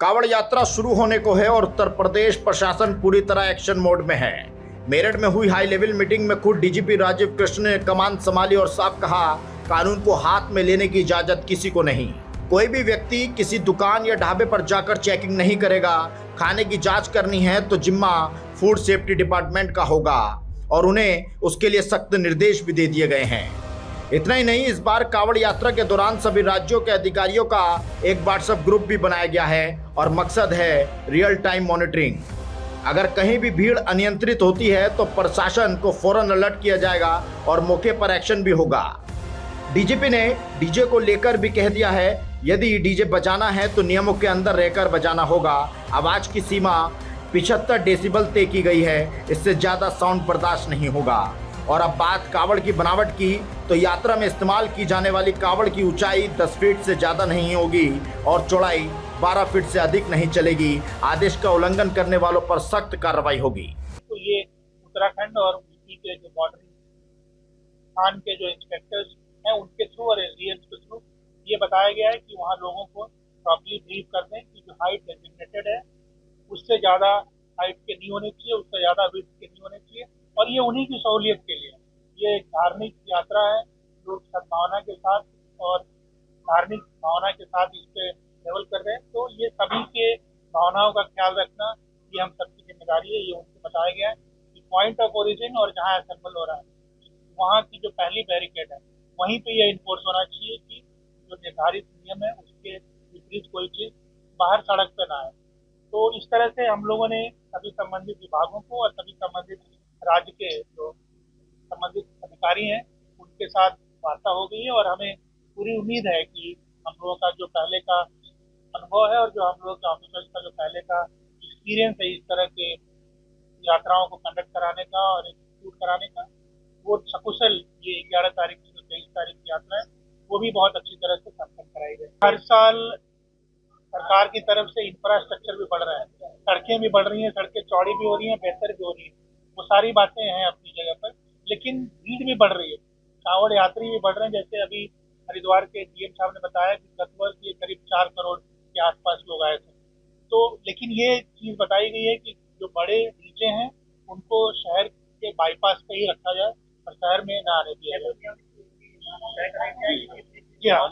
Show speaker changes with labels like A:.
A: कावड़ यात्रा शुरू होने को है और उत्तर प्रदेश प्रशासन पूरी तरह एक्शन मोड में है। मेरठ में हुई हाई लेवल मीटिंग में खुद डीजीपी राजीव कृष्ण ने कमान संभाली और साफ कहा, कानून को हाथ में लेने की इजाजत किसी को नहीं। कोई भी व्यक्ति किसी दुकान या ढाबे पर जाकर चेकिंग नहीं करेगा। खाने की जांच करनी है तो जिम्मा फूड सेफ्टी डिपार्टमेंट का होगा और उन्हें उसके लिए सख्त निर्देश भी दे दिए गए हैं। इतना ही नहीं, इस बार कावड़ यात्रा के दौरान सभी राज्यों के अधिकारियों का एक व्हाट्सएप ग्रुप भी बनाया गया है और मकसद है रियल टाइम मॉनिटरिंग। अगर कहीं भी भीड़ अनियंत्रित होती है तो प्रशासन को फौरन अलर्ट किया जाएगा और मौके पर एक्शन भी होगा। डीजीपी ने डीजे को लेकर भी कह दिया है, यदि डीजे बजाना है तो नियमों के अंदर रहकर बजाना होगा। आवाज की सीमा 75 डेसिबल तय की गई है, इससे ज्यादा साउंड बर्दाश्त नहीं होगा। और अब बात कावड़ की बनावट की, तो यात्रा में इस्तेमाल की जाने वाली कावड़ की ऊंचाई 10 फीट से ज्यादा नहीं होगी और चौड़ाई 12 फीट से अधिक नहीं चलेगी। आदेश का उल्लंघन करने वालों पर सख्त कार्रवाई होगी।
B: तो ये उत्तराखंड और यूपी के जो बॉर्डर स्थान के जो इंस्पेक्टर्स हैं उनके थ्रू और एसडीएम के थ्रू ये बताया गया है कि वहाँ लोगों को प्रॉपर्ली ब्रीफ कर दें कि जो हाइट डेजिग्नेटेड है उससे ज़्यादा हाइट के नहीं होने चाहिए, उससे ज़्यादा विड्थ के नहीं होने चाहिए। और ये उन्हीं की सहूलियत के लिए, ये एक धार्मिक यात्रा है। लोग सद्भावना के साथ और धार्मिक भावना के साथ इस पे ट्रेवल कर रहे हैं, तो ये सभी के भावनाओं का ख्याल रखना ये हम सबकी जिम्मेदारी है। ये उनको बताया गया है कि पॉइंट ऑफ ओरिजिन और जहाँ असेंबल हो रहा है वहाँ की जो पहली बैरिकेड है वहीं पे ये इन्फोर्स होना चाहिए कि जो निर्धारित नियम है उसके विपरीत कोई चीज़ बाहर सड़क पर ना आए। तो इस तरह से हम लोगों ने सभी संबंधित विभागों को और सभी संबंधित राज्य के जो संबंधित अधिकारी हैं उनके साथ वार्ता हो गई है और हमें पूरी उम्मीद है कि हम लोगों का जो पहले का अनुभव है और जो हम लोगों के ऑफिसर्स का जो पहले का एक्सपीरियंस है इस तरह के यात्राओं को कंडक्ट कराने का और एग्जीक्यूट कराने का, वो सकुशल ये 11 तारीख से 23 तारीख की यात्रा है वो भी बहुत अच्छी तरह से संपन्न कराई गई। हर साल सरकार की तरफ से इंफ्रास्ट्रक्चर भी बढ़ रहा है, सड़कें भी बढ़ रही हैं, सड़कें चौड़ी भी हो रही हैं, बेहतर भी हो रही हैं। वो सारी बातें हैं अपनी जगह पर, लेकिन भीड़ भी बढ़ रही है, कांवड़ यात्री भी बढ़ रहे हैं। जैसे अभी हरिद्वार के डीएम साहब ने बताया कि गत वर्ष ये करीब 4 करोड़ के आसपास लोग आए थे। तो लेकिन ये चीज़ बताई गई है कि जो बड़े डीजे हैं उनको शहर के बाईपास पे ही रखा जाए और शहर में ना आने दिया जाए। जी हाँ,